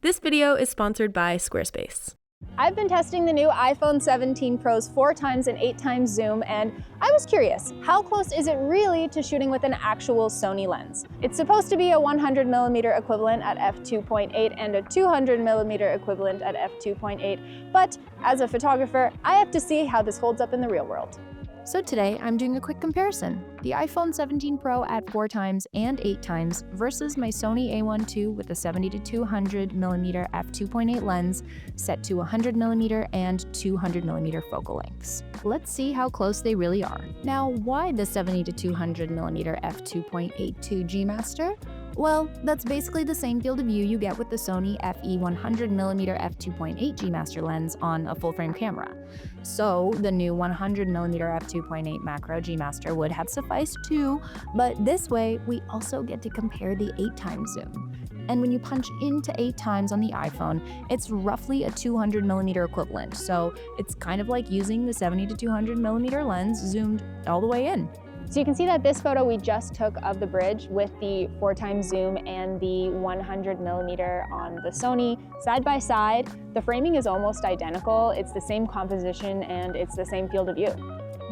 This video is sponsored by Squarespace. I've been testing the new iPhone 17 Pro's 4x and 8x zoom, and I was curious, how close is it really to shooting with an actual Sony lens? It's supposed to be a 100mm equivalent at f2.8 and a 200mm equivalent at f2.8, but as a photographer, I have to see how this holds up in the real world. So today, I'm doing a quick comparison. The iPhone 17 Pro at 4x and 8x versus my Sony a1 II with a 70-200mm f2.8 lens set to 100mm and 200mm focal lengths. Let's see how close they really are. Now, why the 70-200mm f2.82 G Master? Well, that's basically the same field of view you get with the Sony FE 100mm f2.8 G Master lens on a full-frame camera. So the new 100mm f2.8 macro G Master would have sufficed too, but this way we also get to compare the 8x zoom. And when you punch into 8x on the iPhone, it's roughly a 200mm equivalent, so it's kind of like using the 70-200mm lens zoomed all the way in. So you can see that this photo we just took of the bridge with the 4x zoom and the 100mm on the Sony side by side, the framing is almost identical. It's the same composition and it's the same field of view.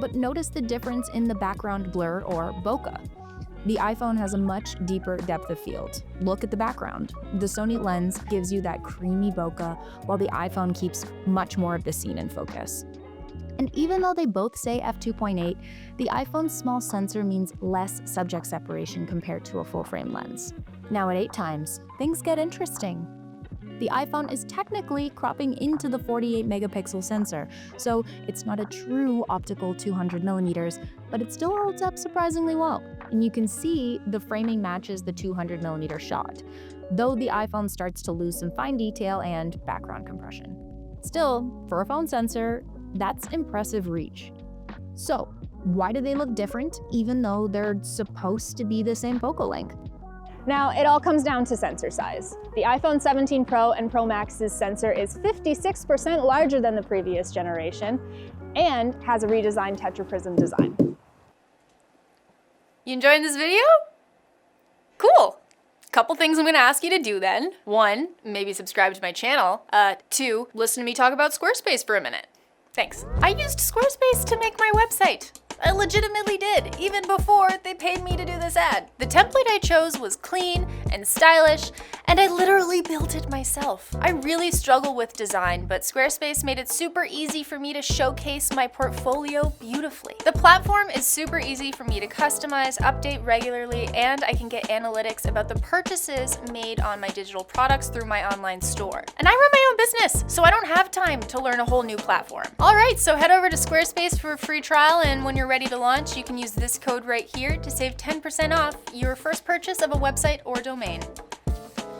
But notice the difference in the background blur or bokeh. The iPhone has a much deeper depth of field. Look at the background. The Sony lens gives you that creamy bokeh, while the iPhone keeps much more of the scene in focus. And even though they both say f2.8, the iPhone's small sensor means less subject separation compared to a full-frame lens. Now at 8x, things get interesting. The iPhone is technically cropping into the 48-megapixel sensor, so it's not a true optical 200mm, but it still holds up surprisingly well. And you can see the framing matches the 200mm shot, though the iPhone starts to lose some fine detail and background compression. Still, for a phone sensor, that's impressive reach. So, why do they look different even though they're supposed to be the same focal length? Now, it all comes down to sensor size. The iPhone 17 Pro and Pro Max's sensor is 56% larger than the previous generation and has a redesigned tetraprism design. You enjoying this video? Cool! Couple things I'm gonna ask you to do then. 1, maybe subscribe to my channel. 2, listen to me talk about Squarespace for a minute. Thanks. I used Squarespace to make my website. I legitimately did, even before they paid me to do this ad. The template I chose was clean and stylish, and I literally built it myself. I really struggle with design, but Squarespace made it super easy for me to showcase my portfolio beautifully. The platform is super easy for me to customize, update regularly, and I can get analytics about the purchases made on my digital products through my online store. And I run my own business, so I don't have time to learn a whole new platform. All right, so head over to Squarespace for a free trial, and when you're ready to launch, you can use this code right here to save 10% off your first purchase of a website or domain.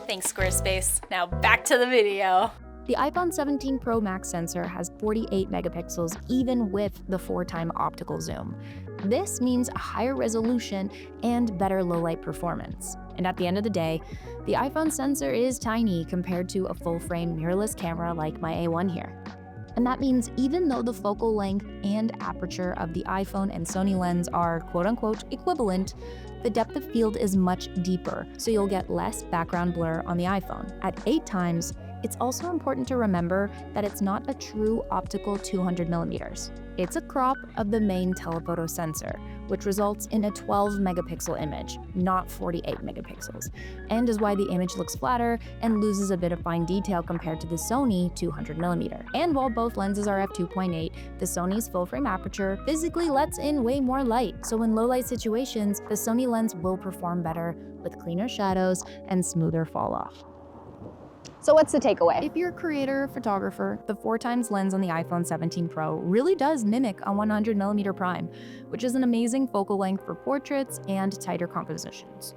Thanks, Squarespace. Now back to the video. The iPhone 17 Pro Max sensor has 48 megapixels even with the 4x optical zoom. This means a higher resolution and better low-light performance. And at the end of the day, the iPhone sensor is tiny compared to a full-frame mirrorless camera like my A1 here. And that means even though the focal length and aperture of the iPhone and Sony lens are quote-unquote equivalent, the depth of field is much deeper, so you'll get less background blur on the iPhone. At 8x, it's also important to remember that it's not a true optical 200mm. It's a crop of the main telephoto sensor, which results in a 12-megapixel image, not 48 megapixels, and is why the image looks flatter and loses a bit of fine detail compared to the Sony 200mm. And while both lenses are f2.8, the Sony's full-frame aperture physically lets in way more light, so in low-light situations, the Sony lens will perform better with cleaner shadows and smoother fall-off. So what's the takeaway? If you're a creator or photographer, the 4x lens on the iPhone 17 Pro really does mimic a 100mm prime, which is an amazing focal length for portraits and tighter compositions.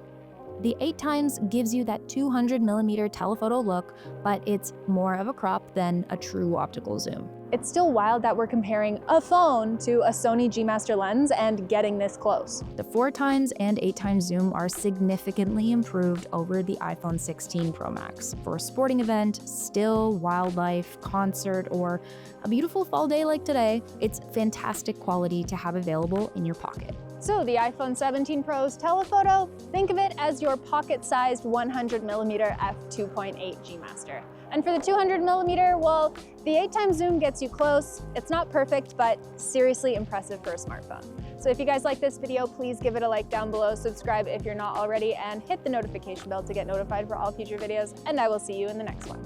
The 8x gives you that 200mm telephoto look, but it's more of a crop than a true optical zoom. It's still wild that we're comparing a phone to a Sony G Master lens and getting this close. The 4x and 8x zoom are significantly improved over the iPhone 16 Pro Max. For a sporting event, still, wildlife, concert, or a beautiful fall day like today, it's fantastic quality to have available in your pocket. So the iPhone 17 Pro's telephoto, think of it as your pocket-sized 100mm f2.8 G Master. And for the 200mm, well, the 8x zoom gets you close. It's not perfect, but seriously impressive for a smartphone. So if you guys like this video, please give it a like down below, subscribe if you're not already, and hit the notification bell to get notified for all future videos, and I will see you in the next one.